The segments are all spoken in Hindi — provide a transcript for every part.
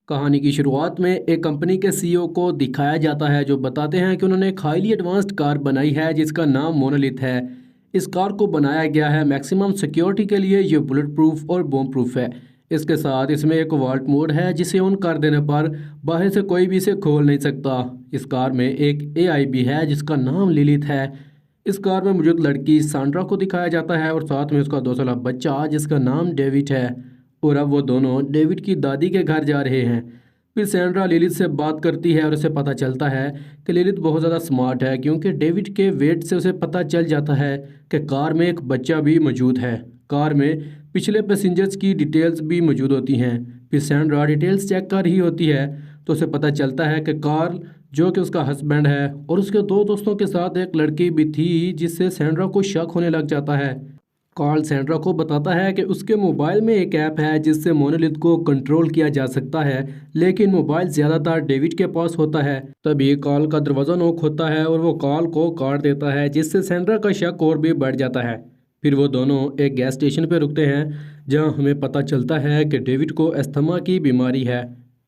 कहानी की शुरुआत में एक कंपनी के सीईओ को दिखाया जाता है जो बताते हैं कि उन्होंने एक हाईली एडवांस्ड कार बनाई है जिसका नाम मोनोलिथ है। इस कार को बनाया गया है मैक्सिमम सिक्योरिटी के लिए। ये बुलेट प्रूफ और बॉम्ब प्रूफ है। इसके साथ इसमें एक वॉल्ट मोड है जिसे ऑन कर देने पर बाहर से कोई भी इसे खोल नहीं सकता। इस कार में एक एआई भी है जिसका नाम लिलिथ है। इस कार में मौजूद लड़की सांड्रा को दिखाया जाता है और साथ में उसका 2 साल बच्चा जिसका नाम डेविड है। और अब वो दोनों डेविड की दादी के घर जा रहे हैं। फिर सैंड्रा लिलिथ से बात करती है और उसे पता चलता है कि लिलिथ बहुत ज़्यादा स्मार्ट है क्योंकि डेविड के वेट से उसे पता चल जाता है कि कार में एक बच्चा भी मौजूद है। कार में पिछले पैसेंजर्स की डिटेल्स भी मौजूद होती हैं। फिर सैंड्रा डिटेल्स चेक कर रही होती है तो उसे पता चलता है कि कार्ल जो कि उसका हस्बैंड है और उसके 2 दोस्तों के साथ एक लड़की भी थी जिससे सैंड्रा को शक होने लग जाता है। कार्ल सैंड्रा को बताता है कि उसके मोबाइल में एक ऐप है जिससे मोनोलिथ को कंट्रोल किया जा सकता है, लेकिन मोबाइल ज़्यादातर डेविड के पास होता है। तभी कार्ल का दरवाज़ा नॉक होता है और वो कार्ल को काट देता है जिससे सैंड्रा का शक और भी बढ़ जाता है। फिर वो दोनों एक गैस स्टेशन पर रुकते हैं जहां हमें पता चलता है कि डेविड को अस्थमा की बीमारी है।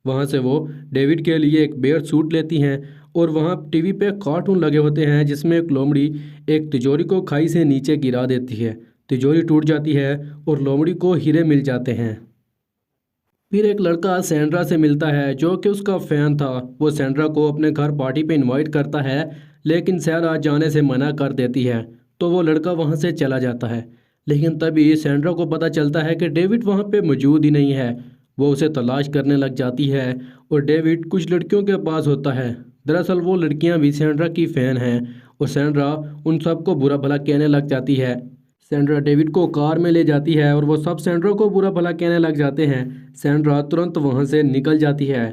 वहां से वो डेविड के लिए एक बेयर सूट लेती हैं और वहां टीवी पे कार्टून लगे होते हैं जिसमें एक लोमड़ी एक तिजोरी को खाई से नीचे गिरा देती है। तिजोरी टूट जाती है और लोमड़ी को हीरे मिल जाते हैं। फिर एक लड़का सैंड्रा से मिलता है जो कि उसका फ़ैन था। वो सैंड्रा को अपने घर पार्टी पे इनवाइट करता है लेकिन सैरा जाने से मना कर देती है तो वो लड़का वहाँ से चला जाता है। लेकिन तभी सैंड्रा को पता चलता है कि डेविड वहाँ पे मौजूद ही नहीं है। वो उसे तलाश करने लग जाती है और डेविड कुछ लड़कियों के पास होता है। दरअसल वो लड़कियाँ भी सैंड्रा की फ़ैन हैं और सैंड्रा उन सबको बुरा भला कहने लग जाती है। सैंड्रा डेविड को कार में ले जाती है और वो सब सैंड्रा को बुरा भला कहने लग जाते हैं। सैंड्रा तुरंत वहां से निकल जाती है।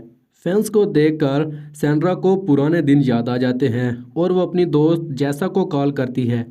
फैंस को देखकर सैंड्रा को पुराने दिन याद आ जाते हैं और वो अपनी दोस्त जैसा को कॉल करती है।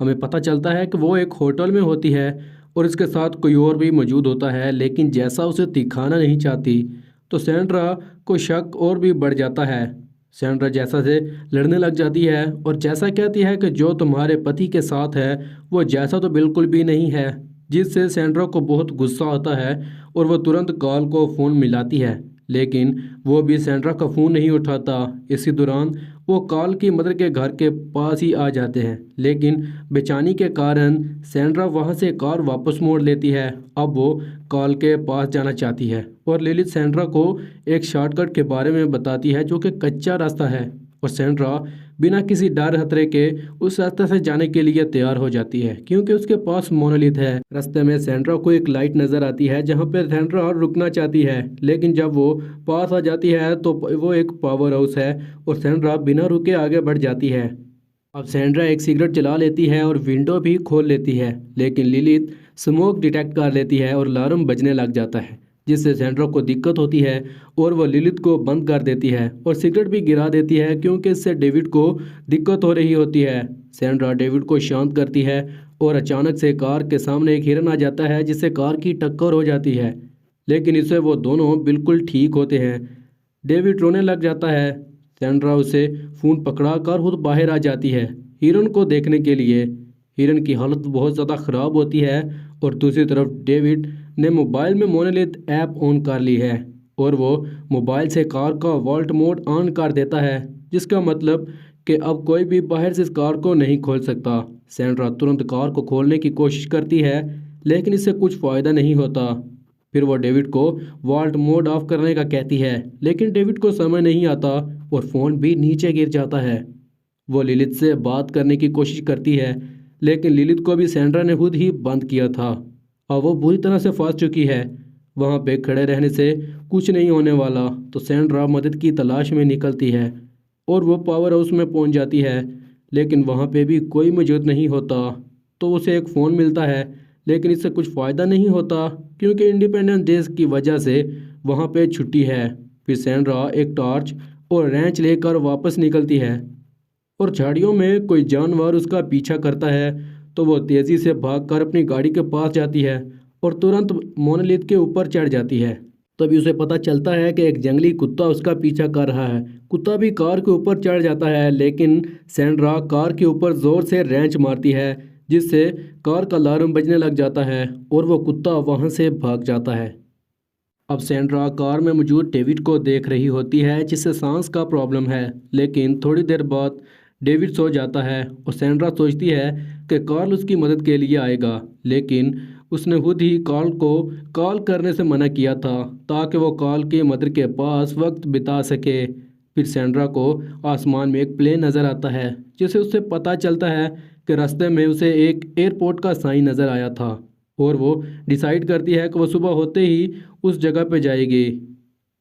हमें पता चलता है कि वो एक होटल में होती है और इसके साथ कोई और भी मौजूद होता है, लेकिन जैसा उसे दिखाना नहीं चाहती तो सैंड्रा को शक और भी बढ़ जाता है। सैंड्रा जैसा से लड़ने लग जाती है और जैसा कहती है कि जो तुम्हारे पति के साथ है वो जैसा तो बिल्कुल भी नहीं है, जिससे सैंड्रा को बहुत गुस्सा आता है और वो तुरंत कॉल को फ़ोन मिलाती है, लेकिन वो भी सैंड्रा का फ़ोन नहीं उठाता। इसी दौरान वो कॉल की मदर के घर के पास ही आ जाते हैं, लेकिन बेचैनी के कारण सैंड्रा वहां से कार वापस मोड़ लेती है। अब वो कॉल के पास जाना चाहती है और लिलिथ सैंड्रा को एक शॉर्टकट के बारे में बताती है जो कि कच्चा रास्ता है और सैंड्रा बिना किसी डर खतरे के उस रास्ते से जाने के लिए तैयार हो जाती है क्योंकि उसके पास मोनोलिथ है। रास्ते में सैंड्रा को एक लाइट नज़र आती है जहां पर सैंड्रा रुकना चाहती है, लेकिन जब वो पास आ जाती है तो वो एक पावर हाउस है और सैंड्रा बिना रुके आगे बढ़ जाती है। अब सैंड्रा एक सिगरेट जला लेती है और विंडो भी खोल लेती है, लेकिन लिलिथ स्मोक डिटेक्ट कर लेती है और अलार्म बजने लग जाता है जिससे सैंड्रा को दिक्कत होती है और वह लिलिथ को बंद कर देती है और सिगरेट भी गिरा देती है क्योंकि इससे डेविड को दिक्कत हो रही होती है। सैंड्रा डेविड को शांत करती है और अचानक से कार के सामने एक हिरन आ जाता है जिससे कार की टक्कर हो जाती है, लेकिन इससे वो दोनों बिल्कुल ठीक होते हैं। डेविड रोने लग जाता है। सैंड्रा उसे फ़ोन पकड़ा कर खुद बाहर आ जाती है हिरन को देखने के लिए। हिरन की हालत बहुत ज़्यादा ख़राब होती है और दूसरी तरफ डेविड ने मोबाइल में मोनोलिथ ऐप ऑन कर ली है और वो मोबाइल से कार का वॉल्ट मोड ऑन कर देता है, जिसका मतलब कि अब कोई भी बाहर से इस कार को नहीं खोल सकता। सैंड्रा तुरंत कार को खोलने की कोशिश करती है लेकिन इससे कुछ फ़ायदा नहीं होता। फिर वो डेविड को वॉल्ट मोड ऑफ करने का कहती है, लेकिन डेविड को समझ नहीं आता और फ़ोन भी नीचे गिर जाता है। वो लिलिथ से बात करने की कोशिश करती है, लेकिन लिलिथ को भी सैंड्रा ने खुद ही बंद किया था और वो बुरी तरह से फंस चुकी है। वहाँ पे खड़े रहने से कुछ नहीं होने वाला तो सैंड्रा मदद की तलाश में निकलती है और वो पावर हाउस में पहुँच जाती है, लेकिन वहाँ पे भी कोई मौजूद नहीं होता। तो उसे एक फ़ोन मिलता है, लेकिन इससे कुछ फ़ायदा नहीं होता क्योंकि इंडिपेंडेंस डे की वजह से वहाँ पे छुट्टी है। फिर सैंड्रा एक टॉर्च और रेंच लेकर वापस निकलती है और झाड़ियों में कोई जानवर उसका पीछा करता है तो वो तेज़ी से भागकर अपनी गाड़ी के पास जाती है और तुरंत मोनोलिथ के ऊपर चढ़ जाती है। तभी उसे पता चलता है कि एक जंगली कुत्ता उसका पीछा कर रहा है। कुत्ता भी कार के ऊपर चढ़ जाता है, लेकिन सैंड्रा कार के ऊपर ज़ोर से रेंच मारती है जिससे कार का अलार्म बजने लग जाता है और वो कुत्ता वहाँ से भाग जाता है। अब सैंड्रा कार में मौजूद डेविड को देख रही होती है जिससे सांस का प्रॉब्लम है, लेकिन थोड़ी देर बाद डेविड सो जाता है और सैंड्रा सोचती है कि कार्ल उसकी मदद के लिए आएगा, लेकिन उसने खुद ही कार्ल को कॉल करने से मना किया था ताकि वो कार्ल की मदर के पास वक्त बिता सके। फिर सैंड्रा को आसमान में एक प्लेन नज़र आता है जिससे उसे पता चलता है कि रास्ते में उसे एक एयरपोर्ट का साइन नज़र आया था और वो डिसाइड करती है कि वो सुबह होते ही उस जगह पे जाएगी।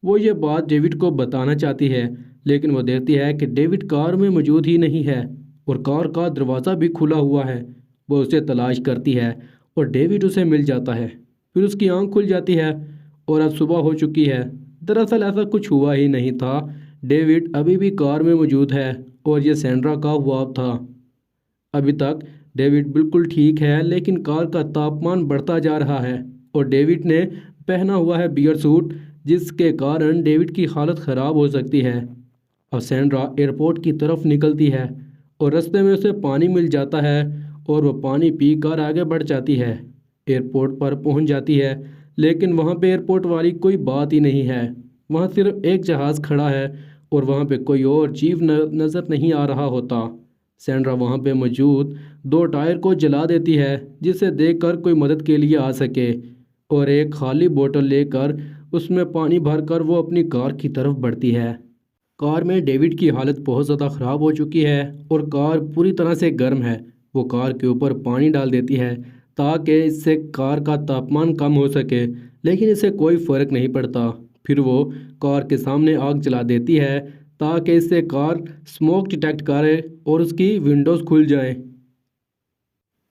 वो ये बात डेविड को बताना चाहती है, लेकिन वो देखती है कि डेविड कार में मौजूद ही नहीं है और कार का दरवाज़ा भी खुला हुआ है। वो उसे तलाश करती है और डेविड उसे मिल जाता है। फिर उसकी आंख खुल जाती है और अब सुबह हो चुकी है। दरअसल ऐसा कुछ हुआ ही नहीं था, डेविड अभी भी कार में मौजूद है और ये सैंड्रा का हुआ था। अभी तक डेविड बिल्कुल ठीक है, लेकिन कार का तापमान बढ़ता जा रहा है और डेविड ने पहना हुआ है बियर सूट, जिसके कारण डेविड की हालत ख़राब हो सकती है। अब सैंड्रा एयरपोर्ट की तरफ निकलती है और रास्ते में उसे पानी मिल जाता है और वो पानी पीकर आगे बढ़ जाती है। एयरपोर्ट पर पहुंच जाती है, लेकिन वहां पे एयरपोर्ट वाली कोई बात ही नहीं है। वहां सिर्फ एक जहाज़ खड़ा है और वहां पे कोई और जीव नज़र नहीं आ रहा होता। सैंड्रा वहां पे मौजूद दो टायर को जला देती है जिसे देखकर कोई मदद के लिए आ सके, और एक खाली बोतल लेकर उसमें पानी भरकर वो अपनी कार की तरफ बढ़ती है। कार में डेविड की हालत बहुत ज़्यादा ख़राब हो चुकी है और कार पूरी तरह से गर्म है। वो कार के ऊपर पानी डाल देती है ताकि इससे कार का तापमान कम हो सके, लेकिन इससे कोई फ़र्क नहीं पड़ता। फिर वो कार के सामने आग जला देती है ताकि इससे कार स्मोक डिटेक्ट करे और उसकी विंडोज़ खुल जाएं।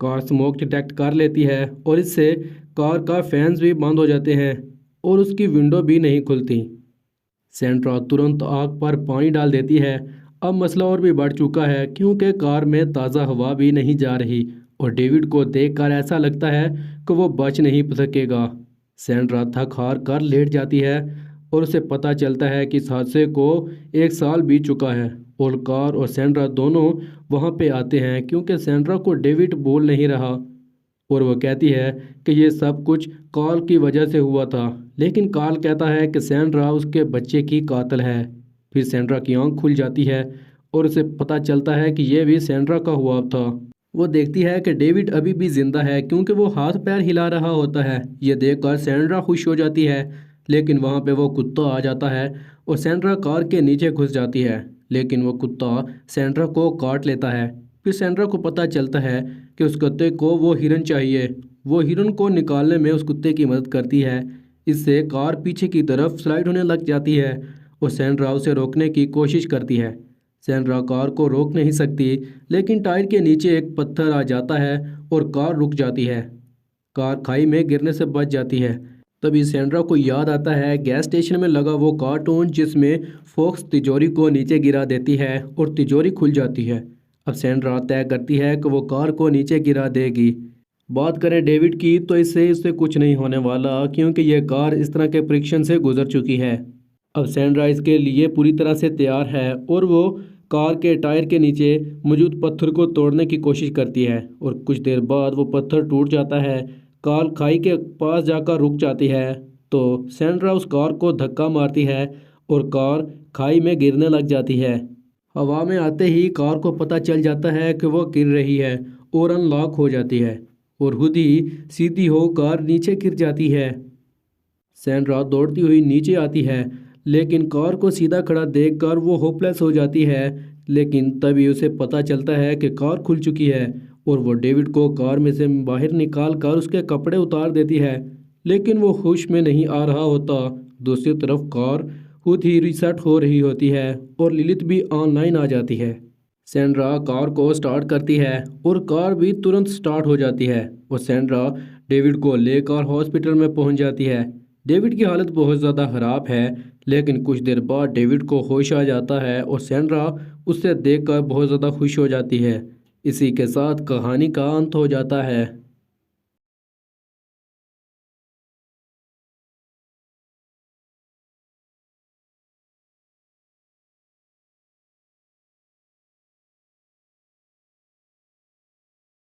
कार स्मोक डिटेक्ट कर लेती है और इससे कार का फैंस भी बंद हो जाते हैं और उसकी विंडो भी नहीं खुलती। सैंड्रा तुरंत आग पर पानी डाल देती है। अब मसला और भी बढ़ चुका है क्योंकि कार में ताज़ा हवा भी नहीं जा रही और डेविड को देखकर ऐसा लगता है कि वो बच नहीं सकेगा। सैंड्रा थक हार कर लेट जाती है और उसे पता चलता है कि इस हादसे को 1 साल बीत चुका है और कार और सैंड्रा दोनों वहां पे आते हैं क्योंकि सैंड्रा को डेविड बोल नहीं रहा और वो कहती है कि ये सब कुछ कार्ल की वजह से हुआ था, लेकिन कार्ल कहता है कि सैंड्रा उसके बच्चे की कातिल है। फिर सैंड्रा की आंख खुल जाती है और उसे पता चलता है कि यह भी सैंड्रा का हुआ था। वो देखती है कि डेविड अभी भी जिंदा है क्योंकि वो हाथ पैर हिला रहा होता है। ये देखकर सैंड्रा खुश हो जाती है, लेकिन वहाँ पे वो कुत्ता आ जाता है और सैंड्रा कार के नीचे घुस जाती है, लेकिन वो कुत्ता सैंड्रा को काट लेता है। फिर सैंड्रा को पता चलता है कि उस कुत्ते को वो हिरन चाहिए। वो हिरन को निकालने में उस कुत्ते की मदद करती है। इससे कार पीछे की तरफ स्लाइड होने लग जाती है और सैंड्रा उसे रोकने की कोशिश करती है। सैंड्रा कार को रोक नहीं सकती, लेकिन टायर के नीचे एक पत्थर आ जाता है और कार रुक जाती है। कार खाई में गिरने से बच जाती है। तभी सैंड्रा को याद आता है गैस स्टेशन में लगा वो कार्टून जिसमें फॉक्स तिजोरी को नीचे गिरा देती है और तिजोरी खुल जाती है। अब सैंड्रा तय करती है कि वो कार को नीचे गिरा देगी। बात करें डेविड की तो इससे कुछ नहीं होने वाला क्योंकि यह कार इस तरह के परीक्षण से गुजर चुकी है। अब सैंड्रा इसके लिए पूरी तरह से तैयार है और वो कार के टायर के नीचे मौजूद पत्थर को तोड़ने की कोशिश करती है और कुछ देर बाद वो पत्थर टूट जाता है। कार खाई के पास जाकर रुक जाती है तो सैंड्रा उस कार को धक्का मारती है और कार खाई में गिरने लग जाती है। हवा में आते ही कार को पता चल जाता है कि वो गिर रही है और अनलॉक हो जाती है और खुद ही सीधी हो कार नीचे गिर जाती है। सैंड्रा दौड़ती हुई नीचे आती है, लेकिन कार को सीधा खड़ा देखकर वो होपलेस हो जाती है। लेकिन तभी उसे पता चलता है कि कार खुल चुकी है और वो डेविड को कार में से बाहर निकाल कर उसके कपड़े उतार देती है, लेकिन वो होश में नहीं आ रहा होता। दूसरी तरफ कार खुद ही रीसेट हो रही होती है और लिलित भी ऑनलाइन आ जाती है। सैंड्रा कार को स्टार्ट करती है और कार भी तुरंत स्टार्ट हो जाती है और सैंड्रा डेविड को लेकर हॉस्पिटल में पहुंच जाती है। डेविड की हालत बहुत ज़्यादा ख़राब है, लेकिन कुछ देर बाद डेविड को होश आ जाता है और सैंड्रा उससे देखकर बहुत ज़्यादा खुश हो जाती है। इसी के साथ कहानी का अंत हो जाता है।